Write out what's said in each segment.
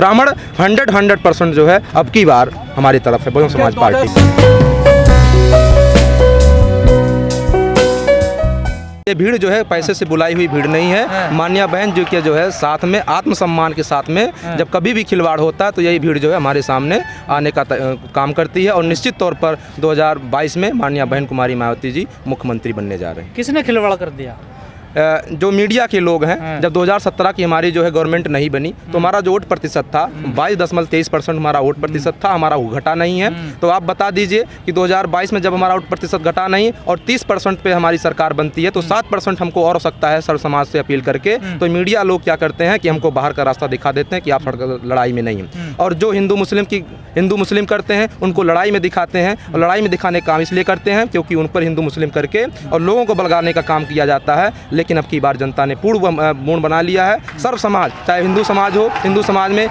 ब्राह्मण 100% जो है अब की बार हमारी तरफ है बहुजन समाज पार्टी। ये भीड़ जो है पैसे से बुलाई हुई भीड़ नहीं है। मान्या बहन जो कि जो है साथ में आत्मसम्मान के साथ में जब कभी भी खिलवाड़ होता है तो यही भीड़ जो है हमारे सामने आने का काम करती है और निश्चित तौर पर 2022 में मान्या बहन कुमारी मायावती जी मुख्यमंत्री बनने जा रहे हैं। किसने खिलवाड़ कर दिया? जो मीडिया के लोग हैं, जब 2017 की हमारी जो है गवर्नमेंट नहीं बनी तो हमारा जो वोट प्रतिशत था 22.23% हमारा वोट प्रतिशत था, हमारा वो घटा नहीं है। तो आप बता दीजिए कि 2022 में जब हमारा वोट प्रतिशत घटा नहीं और 30% पे हमारी सरकार बनती है तो 7% हमको और हो सकता है सर्व समाज से अपील करके। तो मीडिया लोग क्या करते हैं कि हमको बाहर का रास्ता दिखा देते हैं कि आप सड़क लड़ाई में नहीं हैं, और जो हिंदू मुस्लिम करते हैं उनको लड़ाई में दिखाते हैं। और लड़ाई में दिखाने का काम इसलिए करते हैं क्योंकि उन पर हिंदू मुस्लिम करके और लोगों को बलगाने का काम किया जाता है। लेकिन अब की बार जनता ने पूर्ण मूड बना लिया है। सर्व समाज, चाहे हिंदू समाज हो, हिंदू समाज में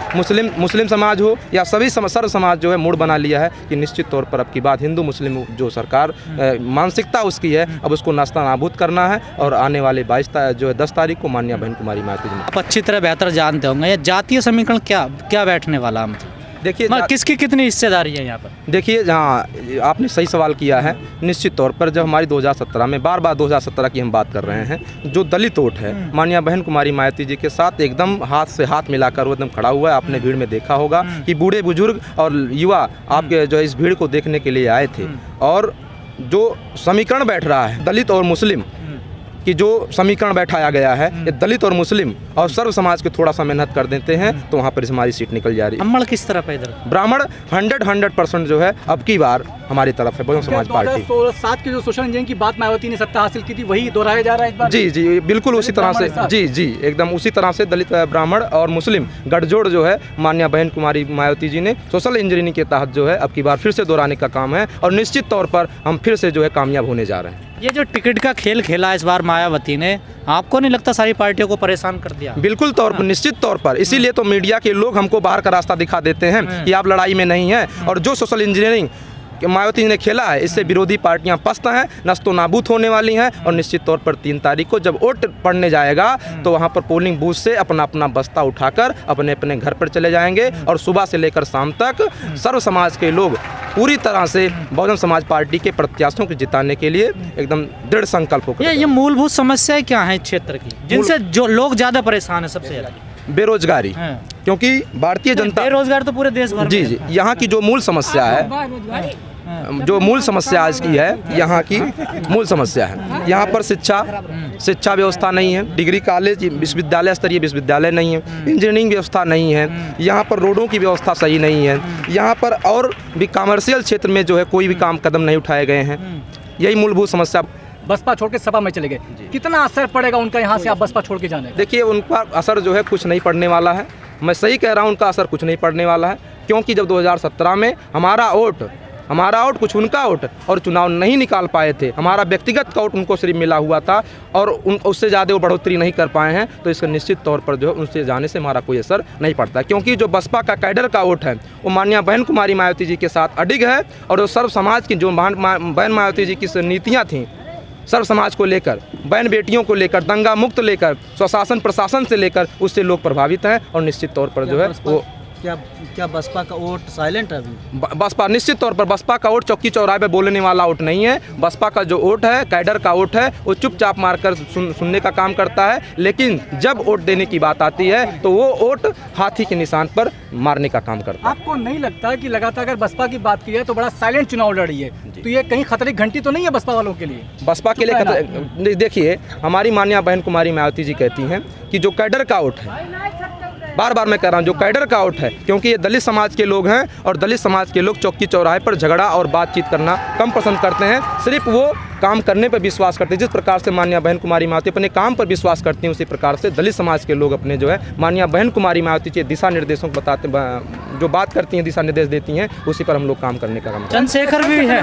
मुस्लिम समाज हो या सभी सर्व समाज जो है मूड बना लिया है कि निश्चित तौर पर अब की बात हिंदू मुस्लिम जो सरकार मानसिकता उसकी है अब उसको नास्ता नाबूद करना है। और आने वाले 10 तारीख को मान्या बहन कुमारी मायावती जी आप अच्छी तरह बेहतर जानते होंगे, ये जातीय समीकरण क्या बैठने वाला है? देखिए किसकी कितनी हिस्सेदारी है यहाँ पर? देखिए, जहाँ आपने सही सवाल किया है। निश्चित तौर पर जब हमारी 2017 में बार 2017 की हम बात कर रहे हैं, जो दलित वोट है मान्या बहन कुमारी मायावती जी के साथ एकदम हाथ से हाथ मिलाकर वो एकदम खड़ा हुआ है। आपने भीड़ में देखा होगा कि बूढ़े बुजुर्ग और युवा आपके जो इस भीड़ को देखने के लिए आए थे। और जो समीकरण बैठ रहा है दलित और मुस्लिम कि जो समीकरण बैठाया गया है, ये दलित और मुस्लिम और सर्व समाज के थोड़ा सा मेहनत कर देते हैं तो वहाँ पर हमारी सीट निकल जा रही है। ब्राह्मण किस तरफ है इधर? ब्राह्मण 100% जो है अब की बार हमारी तरफ है बहुजन समाज पार्टी। 2007 की जो सोशल इंजीनियरिंग की बात मायावती ने सत्ता हासिल की थी वही दोहराया जा रहा है इस बार? जी बिल्कुल उसी तरह से, जी एकदम उसी तरह से दलित ब्राह्मण और मुस्लिम गठजोड़ जो है मान्या बहन कुमारी मायावती जी ने सोशल इंजीनियरिंग के तहत जो है अब की बार फिर से दोहराने का काम है। और निश्चित तौर पर हम फिर से जो है कामयाब होने जा रहे हैं। ये जो टिकट का खेल खेला इस बार मायावती ने, आपको नहीं लगता सारी पार्टियों को परेशान कर दिया? बिल्कुल तौर पर, निश्चित तौर पर। इसीलिए तो मीडिया के लोग हमको बाहर का रास्ता दिखा देते हैं कि आप लड़ाई में नहीं हैं। और जो सोशल इंजीनियरिंग मायावती ने खेला है इससे विरोधी पार्टियां पस्त हैं, नस्तो नाबूद होने वाली हैं। और निश्चित तौर पर 3 तारीख को जब वोट पड़ने जाएगा तो वहां पर पोलिंग बूथ से अपना अपना बस्ता उठाकर अपने अपने घर पर चले जाएंगे। और सुबह से लेकर शाम तक सर्व समाज के लोग पूरी तरह से बहुजन समाज पार्टी के प्रत्याशियों को जिताने के लिए एकदम दृढ़ संकल्प होकर। ये मूलभूत समस्याएं क्या हैं क्षेत्र की जिनसे जो लोग ज्यादा परेशान है? सबसे ज्यादा बेरोजगारी, क्योंकि भारतीय जनता बेरोजगार तो पूरे देश भर में जी यहाँ की जो मूल समस्या है, जो मूल समस्या आज की है, यहाँ की मूल समस्या है यहाँ पर शिक्षा व्यवस्था नहीं है। डिग्री कॉलेज विश्वविद्यालय स्तरीय विश्वविद्यालय नहीं है, इंजीनियरिंग व्यवस्था नहीं है, यहाँ पर रोडों की व्यवस्था सही नहीं है, यहाँ पर और भी कमर्शियल क्षेत्र में जो है कोई भी कदम नहीं उठाए गए हैं। यही मूलभूत समस्या। बसपा छोड़ के सपा में चले गए, कितना असर पड़ेगा उनका यहाँ से आप बसपा छोड़ के जाने? देखिए, उनका असर जो है कुछ नहीं पड़ने वाला है। मैं सही कह रहा हूँ, उनका असर कुछ नहीं पड़ने वाला है। क्योंकि जब 2017 में हमारा वोट कुछ उनका वोट और चुनाव नहीं निकाल पाए थे, हमारा व्यक्तिगत वोट उनको सिर्फ मिला हुआ था और उससे ज़्यादा वो बढ़ोतरी नहीं कर पाए हैं। तो इसका निश्चित तौर पर जो है उनसे जाने से हमारा कोई असर नहीं पड़ता। क्योंकि जो बसपा का कैडर का वोट है वो मान्या बहन कुमारी मायावती जी के साथ अडिग है। और जो सर्व समाज की जो बहन मायावती जी की नीतियाँ थीं सर्व समाज को लेकर, बहन बेटियों को लेकर, दंगा मुक्त लेकर, स्वशासन प्रशासन से लेकर, उससे लोग प्रभावित हैं। और निश्चित तौर पर जो है वो क्या बसपा का वोट साइलेंट है अभी? बसपा निश्चित तौर पर बसपा का वोट चौकी चौराहे पे बोलने वाला वोट नहीं है। बसपा का जो वोट है, कैडर का वोट है, वो चुपचाप मारकर सुनने का काम करता है। लेकिन जब वोट देने की बात आती है तो वो वोट हाथी के निशान पर मारने का काम करता है। आपको नहीं लगता कि लगातार अगर बसपा की बात की है तो बड़ा साइलेंट चुनाव लड़ रही है, तो ये कहीं खतरे की घंटी तो नहीं है बसपा वालों के लिए? बसपा के लिए देखिए, हमारी मान्या बहन कुमारी मायावती जी कहती हैं कि जो कैडर का वोट है, बार मैं कह रहा हूँ, जो कैडर का वोट है, क्योंकि ये दलित समाज के लोग हैं और दलित समाज के लोग चौकी चौराहे पर झगड़ा और बातचीत करना कम पसंद करते हैं। सिर्फ वो काम करने पर विश्वास करते हैं। जिस प्रकार से मान्या बहन कुमारी मायावती अपने काम पर विश्वास करती हैं, उसी प्रकार से दलित समाज के लोग अपने जो है मान्या बहन कुमारी मायावती के दिशा निर्देशों को बताते, जो बात करती हैं, दिशा निर्देश देती हैं, उसी पर हम लोग काम करने का काम। चंद्रशेखर भी है,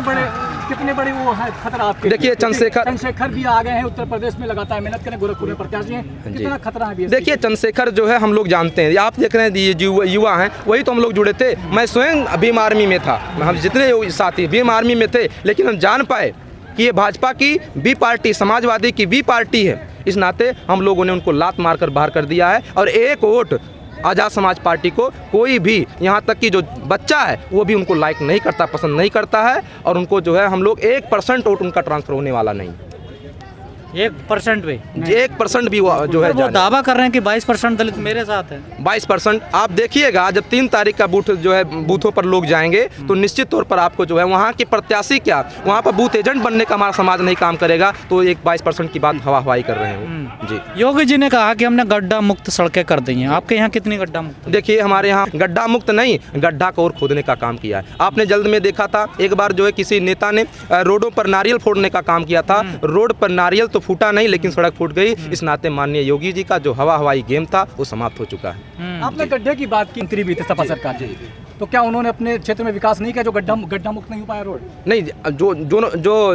कितने बड़े वो है खतरा आपके? देखिए, चंद्रशेखर भी आ गए हैं उत्तर प्रदेश में, लगातार मेहनत करें, गोरखपुर में प्रत्याशी हैं, कितना खतरा है? देखिए, चंद्रशेखर जो है हम लोग जानते हैं, आप देख रहे हैं ये जो युवा हैं वही तो हम लोग जुड़े थे। मैं स्वयं भीम आर्मी में था, हम जितने साथी भीम आर्मी में थे, लेकिन हम जान पाए कि ये भाजपा की बी पार्टी, समाजवादी की बी पार्टी है। इस नाते हम लोगों ने उनको लात मारकर बाहर कर दिया है। और एक वोट आज़ाद समाज पार्टी को कोई भी, यहाँ तक कि जो बच्चा है वो भी उनको लाइक नहीं करता, पसंद नहीं करता है। और उनको जो है हम लोग 1% वोट उनका ट्रांसफ़र होने वाला नहीं, 1% भी 1% भी वो जो है वो दावा कर रहे हैं कि 22% दलित मेरे साथ है। 22%। आप देखिएगा जब 3 तारीख का बूथ जो है बूथों पर लोग जाएंगे तो निश्चित तौर पर आपको जो है वहाँ के प्रत्याशी क्या, वहाँ पर बूथ एजेंट बनने का हमारा समाज नहीं काम करेगा, तो एक 22% की बात हवा हवाई कर रहे हैं जी। योगी जी ने कहा कि हमने गड्ढा मुक्त सड़कें कर दी हैं, आपके यहाँ कितनी गड्ढा मुक्त? देखिए हमारे यहाँ गड्ढा मुक्त नहीं, गड्ढा को और खोदने का काम किया है। आपने जल्द में देखा था एक बार जो है किसी नेता ने रोडों पर नारियल फोड़ने का काम किया था, रोड पर नारियल तो फूटा नहीं लेकिन सड़क फूट गई। इस नाते माननीय योगी जी का जो हवा हवाई गेम था वो समाप्त हो चुका है। आपने गड्ढे की बात की, मंत्री भी थे सपा सरकार जी, तो क्या उन्होंने अपने क्षेत्र में विकास नहीं किया जो गड्ढा मुक्त नहीं हो पाया रोड? नहीं,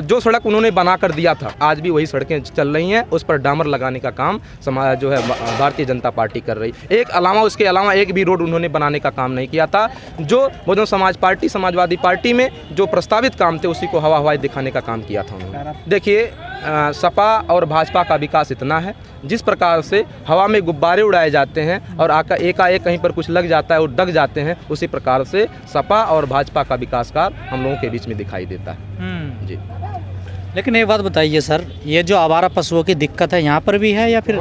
जो सड़क उन्होंने बना कर दिया था आज भी वही सड़कें चल रही हैं, उस पर डामर लगाने का काम समाज जो है भारतीय जनता पार्टी कर रही। उसके अलावा एक भी रोड उन्होंने बनाने का काम नहीं किया था। जो बहुजन समाज पार्टी, समाजवादी पार्टी में जो प्रस्तावित काम थे उसी को हवा हवाई दिखाने का काम किया था उन्होंने। देखिए सपा और भाजपा का विकास इतना है, जिस प्रकार से हवा में गुब्बारे उड़ाए जाते हैं और एकाएक कहीं पर कुछ लग जाता है और दग जाते हैं, उसी प्रकार से सपा और भाजपा का विकास कार्य हम लोगों के बीच में दिखाई देता है जी। लेकिन एक बात बताइए सर, ये जो आवारा पशुओं की दिक्कत है यहाँ पर भी है या फिर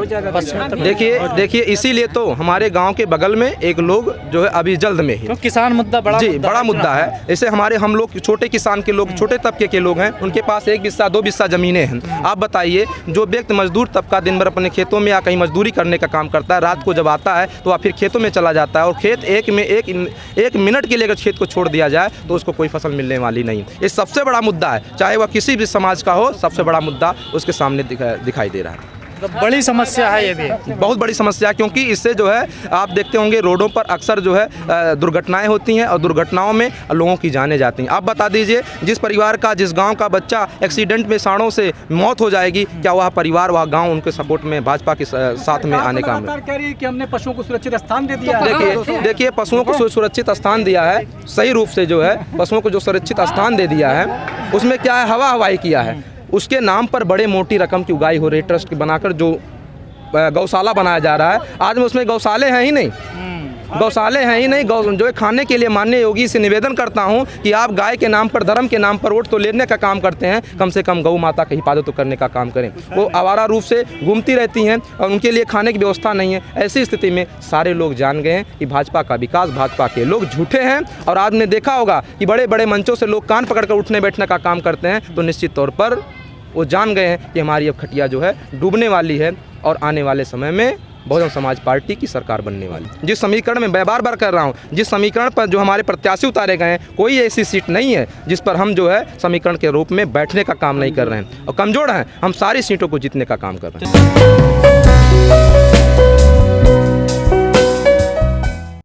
देखिए इसीलिए तो हमारे गांव के बगल में एक लोग जो है अभी जल्द में ही तो किसान मुद्दा बड़ा मुद्दा है। जैसे हम लोग छोटे किसान के लोग, छोटे तबके के लोग हैं, उनके पास 1 बिस्सा 2 बिस्सा ज़मीनें हैं। आप बताइए जो व्यक्ति मजदूर तबका दिन भर अपने खेतों में या कहीं मजदूरी करने का काम करता है, रात को जब आता है तो वह फिर खेतों में चला जाता है और खेत एक मिनट के लिए अगर खेत को छोड़ दिया जाए तो उसको कोई फसल मिलने वाली नहीं। ये सबसे बड़ा मुद्दा है, चाहे वह किसी भी समाज का हो, सबसे बड़ा मुद्दा उसके सामने दिखाई दे रहा है। तो बड़ी समस्या है ये भी, बहुत बड़ी समस्या, क्योंकि इससे जो है आप देखते होंगे रोडों पर अक्सर जो है दुर्घटनाएं होती हैं और दुर्घटनाओं में लोगों की जानें जाती हैं। आप बता दीजिए जिस परिवार का, जिस गांव का बच्चा एक्सीडेंट में साड़ों से मौत हो जाएगी, क्या वह परिवार, वह गांव उनके सपोर्ट में, भाजपा के साथ में आने का? कह रही है कि हमने पशुओं को सुरक्षित स्थान दे दिया। देखिए पशुओं को सुरक्षित स्थान दिया है, सही रूप से जो है पशुओं को जो सुरक्षित स्थान दे दिया है, उसमें क्या है, हवा हवाई किया है। उसके नाम पर बड़े मोटी रकम की उगाई हो रही, ट्रस्ट बनाकर जो गौशाला बनाया जा रहा है। आज में उसमें गौशाले हैं ही नहीं, जो है खाने के लिए। माननीय योगी से निवेदन करता हूं कि आप गाय के नाम पर, धर्म के नाम पर वोट तो लेने का काम करते हैं, कम से कम गौ माता की हिफाजत तो करने का काम करें। वो आवारा रूप से घूमती रहती हैं और उनके लिए खाने की व्यवस्था नहीं है। ऐसी स्थिति में सारे लोग जान गए हैं कि भाजपा का विकास, भाजपा के लोग झूठे हैं। और आपने देखा होगा कि बड़े बड़े मंचों से लोग कान पकड़कर उठने बैठने का काम करते हैं, तो निश्चित तौर पर वो जान गए हैं कि हमारी अब खटिया जो है डूबने वाली है और आने वाले समय में बहुजन समाज पार्टी की सरकार बनने वाली। जिस समीकरण में मैं बार बार कर रहा हूँ, जिस समीकरण पर जो हमारे प्रत्याशी उतारे गए हैं, कोई ऐसी सीट नहीं है जिस पर हम जो है समीकरण के रूप में बैठने का काम नहीं कर रहे हैं और कमज़ोर हैं। हम सारी सीटों को जीतने का काम कर रहे हैं।